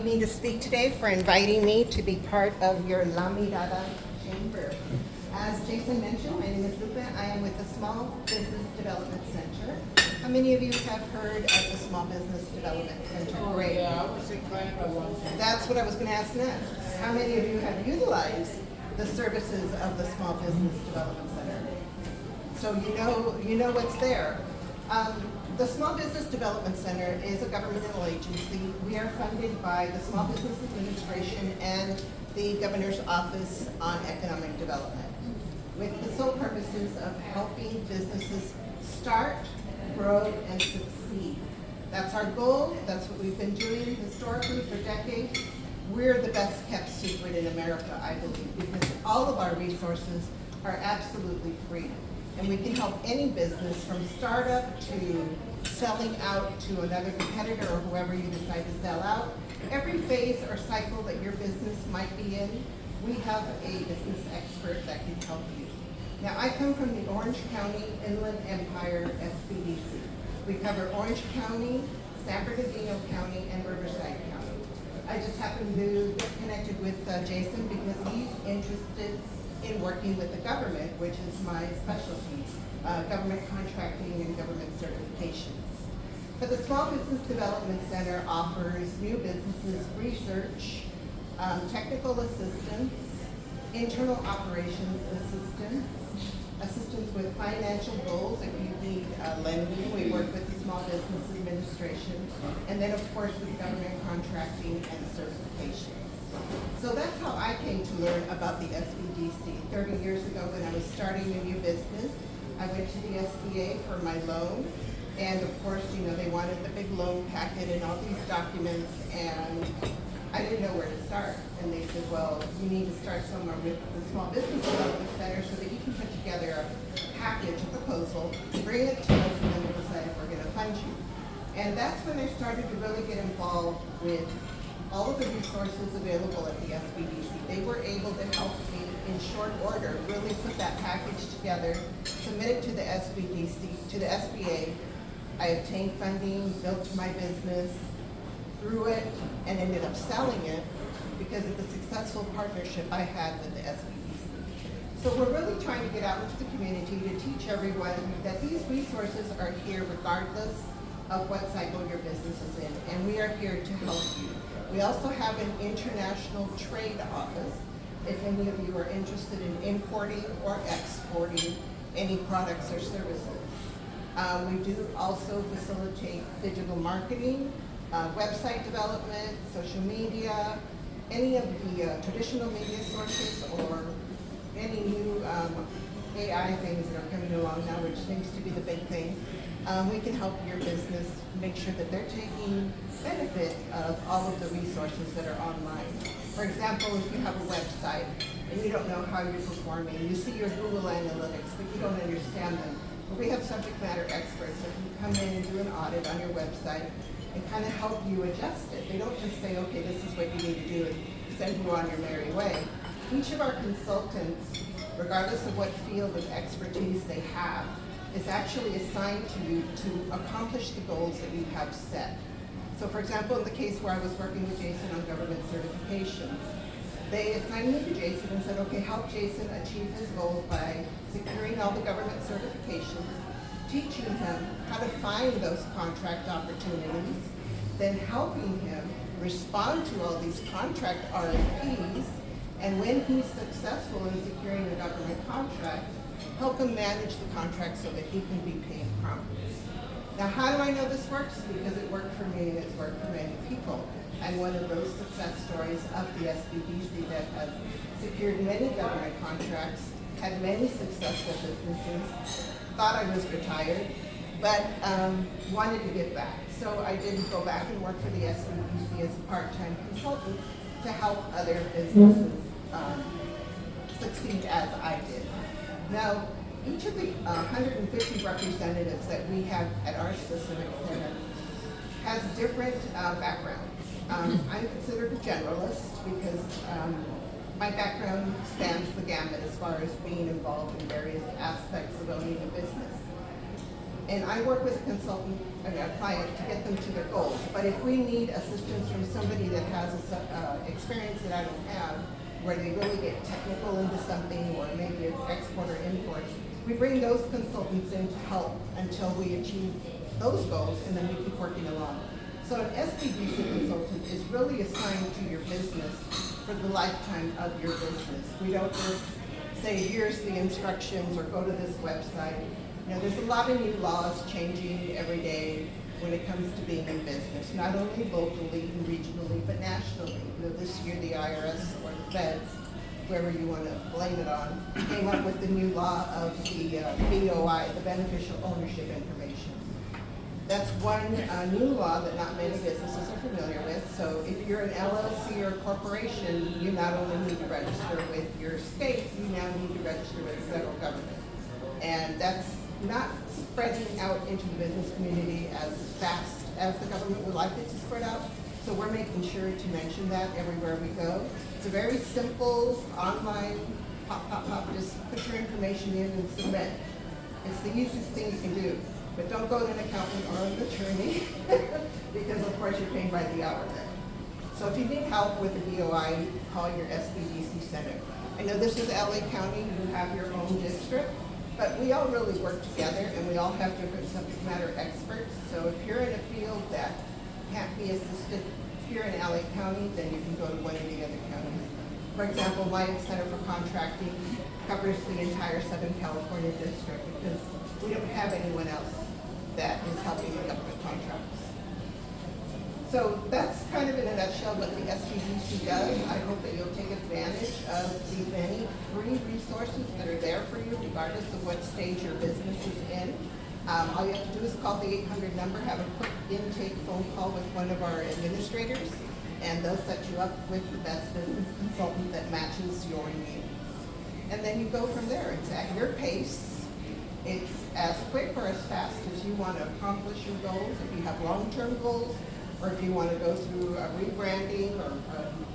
allowing me to speak today, for inviting me to be part of your La Mirada Chamber. As Jason mentioned, my name is Lupe. I am with the Small Business Development Center. How many of you have heard of the Small Business Development Center? Great. Yeah, I was a client at one time. That's what I was going to ask next. How many of you have utilized the services of the Small Business Development Center? So you know what's there. The Small Business Development Center is a governmental agency. We are funded by the Small Business Administration and the Governor's Office on Economic Development, with the sole purposes of helping businesses start, grow, and succeed. That's our goal. That's what we've been doing historically for decades. We're the best kept secret in America, I believe, because all of our resources are absolutely free. And we can help any business from startup to selling out to another competitor or whoever you decide to sell out. Every phase or cycle that your business might be in, we have a business expert that can help you. Now, I come from the Orange County Inland Empire SBDC. We cover Orange County, San Bernardino County, and Riverside County. I just happened to get connected with Jason because he's interested in working with the government, which is my specialty, government contracting and government certifications. But the Small Business Development Center offers new businesses research, technical assistance, internal operations assistance, assistance with financial goals if you need lending. We work with the Small Business Administration, and then of course with government contracting and certification. So that's how I came to learn about the SBDC. 30 years ago when I was starting a new business, I went to the SBA for my loan. And of course, they wanted the big loan packet and all these documents, and I didn't know where to start. And they said, well, you need to start somewhere with the Small Business Development Center so that you can put together a package, a proposal, bring it to us, and then we'll decide if we're going to fund you. And that's when I started to really get involved with all of the resources available at the SBDC. They were able to help me in short order really put that package together, submit it to the SBDC, to the SBA. I obtained funding, built my business, grew it, and ended up selling it because of the successful partnership I had with the SBDC. So we're really trying to get out into the community to teach everyone that these resources are here regardless of what cycle your business is in, and we are here to help you. We also have an international trade office if any of you are interested in importing or exporting any products or services. We do also facilitate digital marketing, website development, social media, any of the traditional media sources, or any new AI things that are coming along now, which seems to be the big thing. We can help your business make sure that they're taking benefit of all of the resources that are online. For example, if you have a website and you don't know how you're performing, you see your Google Analytics, but you don't understand them. But we have subject matter experts that can come in and do an audit on your website and kind of help you adjust it. They don't just say, okay, this is what you need to do and send you on your merry way. Each of our consultants, regardless of what field of expertise they have, is actually assigned to you to accomplish the goals that you have set. So for example, in the case where I was working with Jason on government certifications, they assigned me to Jason and said, okay, help Jason achieve his goals by securing all the government certifications, teaching him how to find those contract opportunities, then helping him respond to all these contract RFPs, and when he's successful in securing a government contract, help him manage the contract so that he can be paid promptly. Now, how do I know this works? Because it worked for me and it's worked for many people. I'm one of those success stories of the SBDC that has secured many government contracts, had many successful businesses, thought I was retired, but wanted to give back. So I did go back and work for the SBDC as a part-time consultant to help other businesses succeed as I did. Now, each of the 150 representatives that we have at our specific center has different backgrounds. I'm considered a generalist because my background spans the gamut as far as being involved in various aspects of owning a business. And I work with a consultant, a client, to get them to their goals. But if we need assistance from somebody that has experience that I don't have, where they really get technical into something, or maybe it's export or import, we bring those consultants in to help until we achieve those goals, and then we keep working along. So an SBDC consultant is really assigned to your business for the lifetime of your business. We don't just say, here's the instructions, or go to this website. You know, there's a lot of new laws changing every day when it comes to being in business, not only locally and regionally, but nationally. You know, this year the IRS or the feds, whoever you want to blame it on, came up with the new law of the BOI, the beneficial ownership information. That's one new law that not many businesses are familiar with. So if you're an LLC or a corporation, you not only need to register with your state, you now need to register with the federal government. And that's not spreading out into the business community as fast as the government would like it to spread out. So we're making sure to mention that everywhere we go. It's a very simple online pop, pop, pop, just put your information in and submit. It's the easiest thing you can do. But don't go to an accountant or an attorney because of course you're paying by the hour there. So if you need help with the BOI, call your SBDC center. I know this is LA County, you have your own district, but we all really work together and we all have different subject matter experts. So if you're in a field that can't be assisted, if you're in LA County, then you can go to one of the other counties. For example, my Center for Contracting covers the entire Southern California district because we don't have anyone else that is helping with government contracts. So that's kind of in a nutshell what the SBDC does. I hope that you'll take advantage of the many free resources that are there for you, regardless of what stage your business is in. All you have to do is call the 800 number, have a quick intake phone call with one of our administrators, and they'll set you up with the best business consultant that matches your needs. And then you go from there. It's at your pace. It's as quick or as fast as you want to accomplish your goals. If you have long-term goals, or if you want to go through a rebranding or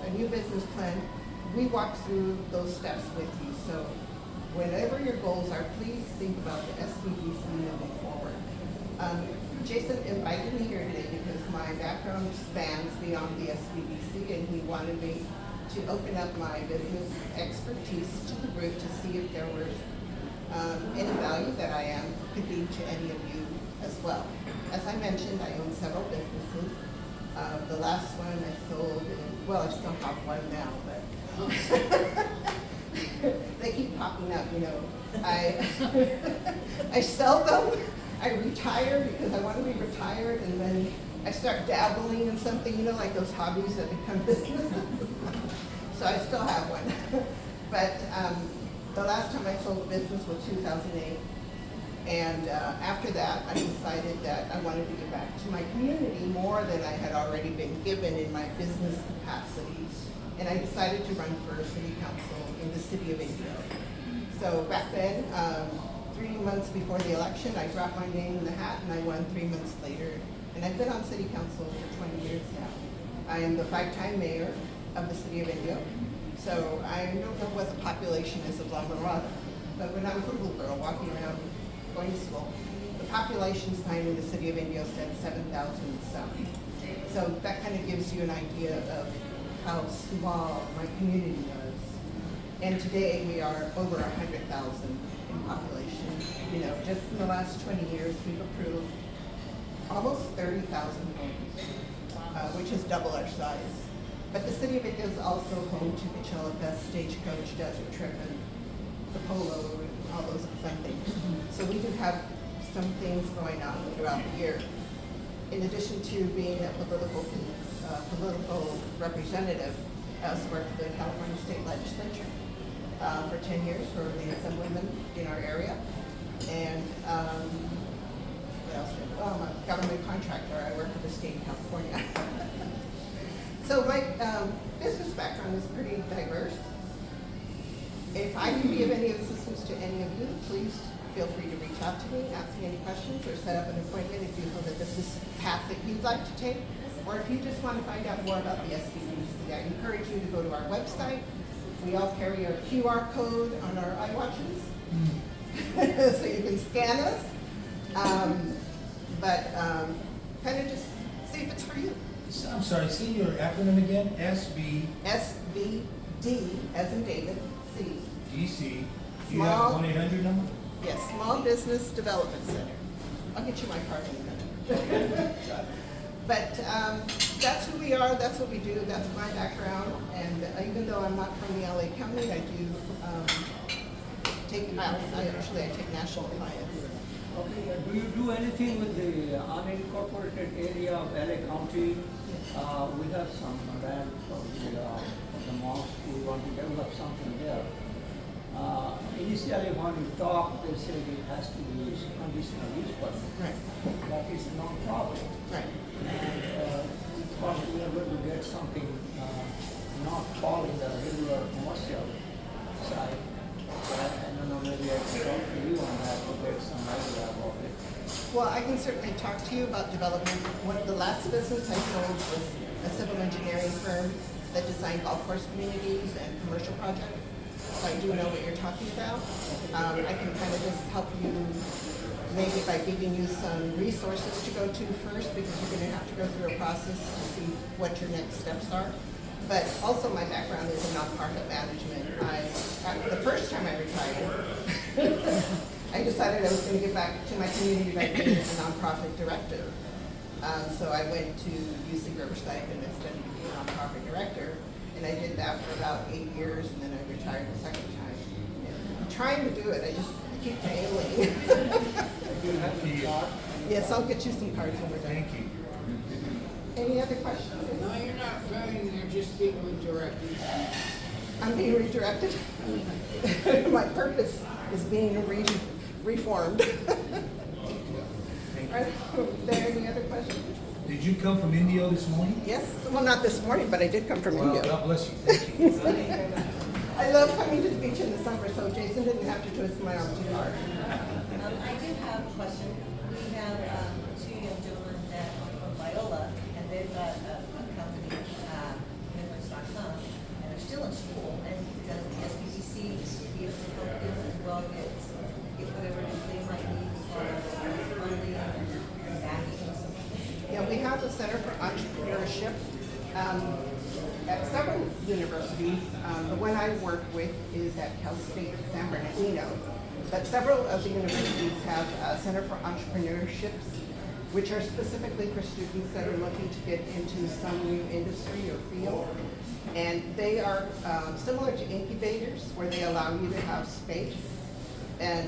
a new business plan, we walk through those steps with you. So whatever your goals are, please think about the SBDC moving forward. Jason invited me here today because my background spans beyond the SBDC, and he wanted me to open up my business expertise to the group to see if there was any value that I could be to any of you as well. As I mentioned, I own several businesses. The last one I sold, well, I still have one now, but they keep popping up, you know. I sell them, I retire because I want to be retired, and then I start dabbling in something, you know, like those hobbies that become businesses. So I still have one. But the last time I sold a business was 2008. And after that, I decided that I wanted to give back to my community more than I had already been given in my business capacity. And I decided to run for city council in the city of Indio. So back then, 3 months before the election, I dropped my name in the hat and I won 3 months later. And I've been on city council for 20 years now. I am the 5-time mayor of the city of Indio. So I don't know what the population is of La Mirada, but when I was a little girl walking around going to school, the population sign in the city of Indio said 7,000 some. So that kind of gives you an idea of how small my community was. And today we are over 100,000 in population. You know, just in the last 20 years, we've approved almost 30,000 homes, which is double our size. But the city of Indio is also home to the Coachella Fest, Stagecoach, Desert Trip, and the Polo, and all those fun things. So we do have some things going on throughout the year. In addition to being a political representative, I also worked for the California State Legislature for 10 years for the assemblyman in our area. And what else? Oh, I'm a government contractor. I work for the state of California. So my business background is pretty diverse. If I can be of any assistance to any of you, please feel free to reach out to me, ask me any questions, or set up an appointment if you feel that this is a path that you'd like to take, or if you just want to find out more about the SBDC. I encourage you to go to our website. We all carry our QR code on our iWatches, so you can scan us. Kind of just see if it's for you. I'm sorry, say your acronym again, SBD, as in David, C. DC. Do you have a Small- 1-800 number? Yes, Small Business Development Center. I'll get you my card in a minute. But that's who we are, that's what we do, that's my background. And even though I'm not from the LA County, I do take national clients. Okay, do you do anything with the unincorporated area of LA County? We have some land of the mosque, we want to develop something there. Initially when we talked, they said it has to be conditional use permit. Right, That is a non-profit. right. And we thought we were going to get something not fall in the regular commercial side. I don't know, maybe I can talk to you on that to get some idea about it. Well, I can certainly talk to you about development. The last business I sold was a civil engineering firm that designed golf course communities and commercial projects. So I do know what you're talking about. I can kind of just help you maybe by giving you some resources to go to first, because you're going to have to go through a process to see what your next steps are. But also my background is in nonprofit management. The first time I retired, I decided I was going to give back to my community by being a nonprofit director. So I went to UC Riverside and I studied to be a nonprofit director. And I did that for about 8 years, and then I retired the second time. And I'm trying to do it, I keep failing. Do you have the card? Yes, I'll get you some cards when we're done. Thank you. Any other questions? No, you're not failing, you're just being redirected. I'm being redirected. My purpose is being reformed. Thank Are you. there any other questions? Did you come from Indio this morning? Yes, well, not this morning, but I did come from Well, India. God bless you. Thank you. I love coming to the beach in the summer, so Jason didn't have to twist my arm too hard. I do have a question. We have two young gentlemen that are from Viola, and they've got a company, Midwest.com, and they're still in school. And does the SBDC be able to help them as well get whatever it is they might need as far as funding and backing and something? Yeah, we have the Center for Entrepreneurship at several universities. The one I work with is at Cal State San Bernardino. But several of the universities have a Center for Entrepreneurships, which are specifically for students that are looking to get into some new industry or field. And they are similar to incubators, where they allow you to have space,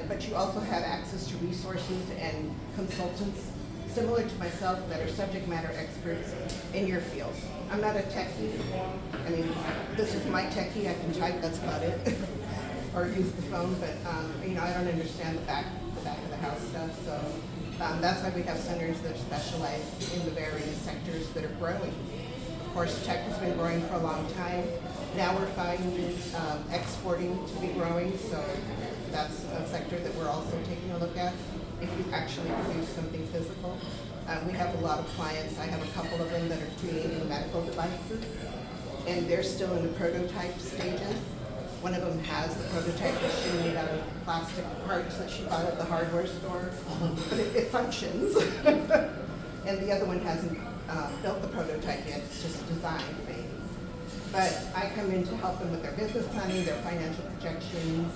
but you also have access to resources and consultants similar to myself that are subject matter experts in your field. I'm not a techie. I mean, this is my techie. I can type, that's about it. Or use the phone, but I don't understand the back of the house stuff. So that's why we have centers that specialize in the various sectors that are growing. Of course, tech has been growing for a long time. Now we're finding exporting to be growing, so that's a sector that we're also taking a look at. If you actually produce something physical. We have a lot of clients. I have a couple of them that are creating medical devices, and they're still in the prototype stages. One of them has the prototype machine made out of plastic parts that she bought at the hardware store, but it functions. And the other one hasn't built the prototype yet, it's just a design phase. But I come in to help them with their business planning, their financial projections,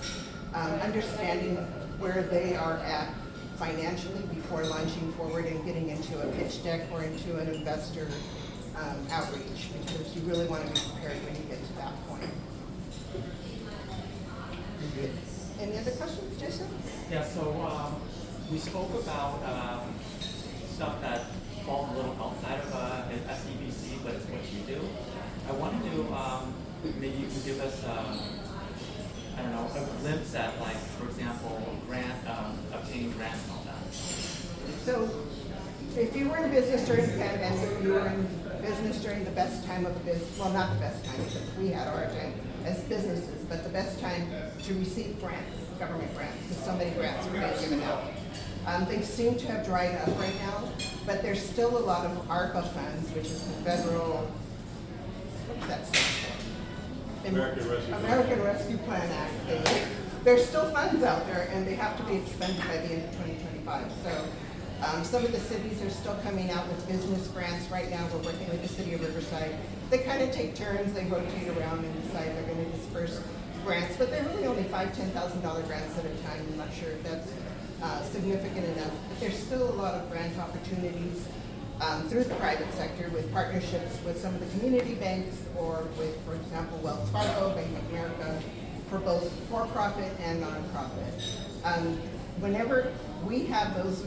understanding where they are at financially before launching forward and getting into a pitch deck or into an investor outreach, because you really want to be prepared when you get to that point. Any other questions, Jason? Yeah, so we spoke about stuff that falls a little outside of SBDC, but it's what you do. I wanted to, maybe you can give us, I don't know, a glimpse at, like, for example, obtaining grants and all that. So, if you were in business during the pandemic, you were in business during the best time of the business, well, not the best time, because we had our time as businesses, but the best time to receive grants, government grants, because so many grants were being given out. They seem to have dried up right now, but there's still a lot of ARPA funds, which is the federal, what's that stand for? American Rescue Plan Act. There's still funds out there, and they have to be expended by the end of 2025. So Some of the cities are still coming out with business grants right now. We're working with the city of Riverside. They kind of take turns, they rotate around and decide they're gonna disperse grants, but they're really only $5,000-$10,000 grants at a time. I'm not sure if that's significant enough, but there's still a lot of grant opportunities through the private sector with partnerships with some of the community banks or with, for example, Wells Fargo, Bank of America, for both for-profit and nonprofit. Whenever we have those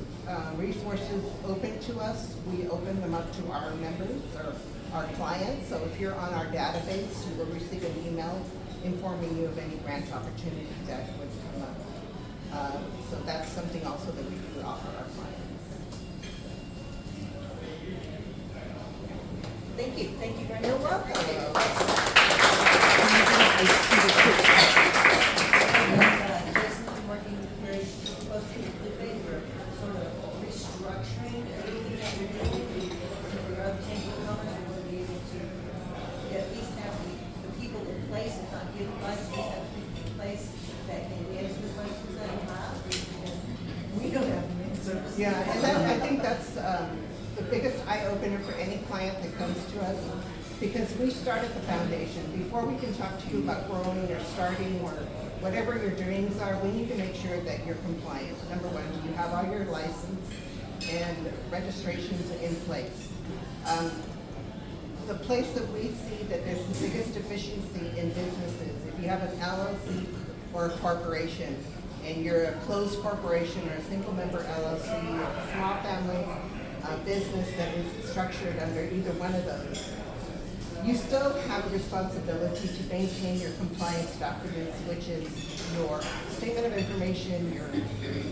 resources open to us, we open them up to our members or our clients. So if you're on our database, you will receive an email informing you of any grant opportunity that would come up. So that's something also that we do offer our clients. Thank you very much. You're welcome. Jason's been working very closely with Lupe for sort of restructuring everything that we're doing. So for our Chamber of Commerce, we want to be able to at least have the people in place, if not give advice, at least have people in place that can answer the questions that you have. We don't have the answers. Yeah, and I think that's the biggest eye-opener for any client that comes to us, because we start at the foundation. Before we can talk to you about growing or starting or whatever your dreams are, we need to make sure that you're compliant. Number one, do you have all your license and registrations in place? The place that we see that there's the biggest deficiency in businesses, if you have an LLC or a corporation, and you're a closed corporation or a single member LLC or a small family business that is structured under either one of those, you still have a responsibility to maintain your compliance documents, which is your statement of information, your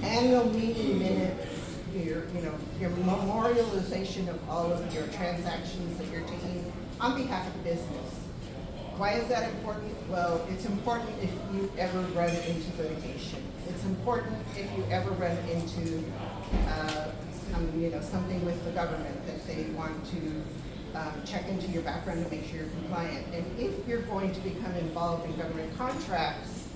annual meeting minutes, your memorialization of all of your transactions that you're taking on behalf of the business. Why is that important? Well, it's important if you ever run into litigation. It's important if you ever run into something with the government that they want to check into your background to make sure you're compliant. And if you're going to become involved in government contracts,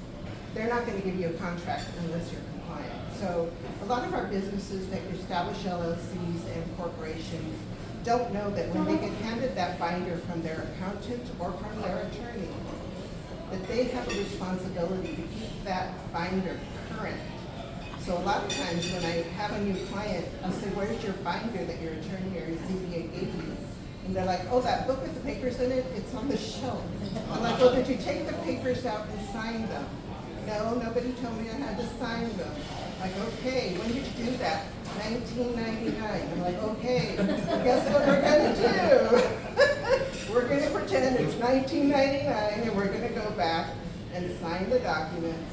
they're not going to give you a contract unless you're compliant. So a lot of our businesses that establish LLCs and corporations don't know that when they get handed that binder from their accountant or from their attorney, that they have a responsibility to keep that binder current. So a lot of times when I have a new client, I'll say, where's your binder that your attorney or your CPA gave you? And they're like, oh, that book with the papers in it, it's on the shelf. I'm like, well, did you take the papers out and sign them? No, nobody told me I had to sign them. Like, okay, when did you do that? 1999. I'm like, okay, guess what we're gonna do? We're gonna pretend it's 1999 and we're gonna go back and sign the documents.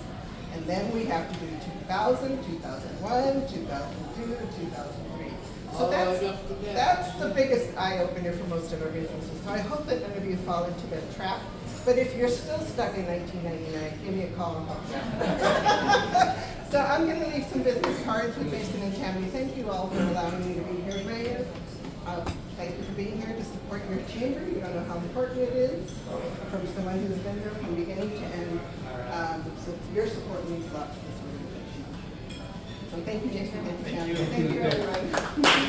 And then we have to do 2000, 2001, 2002, 2003. So that's the biggest eye-opener for most of our businesses. So I hope that none of you fall into that trap. But if you're still stuck in 1999, give me a call and help me out. So I'm going to leave some business cards with Jason and Tammy. Thank you all for allowing me to be here, Mayor. Thank you for being here to support your chamber. You don't know how important it is from someone who's been there from beginning to end. So your support means a lot to this organization. So thank you, Jason. Thank you, Tammy. Thank you, everyone.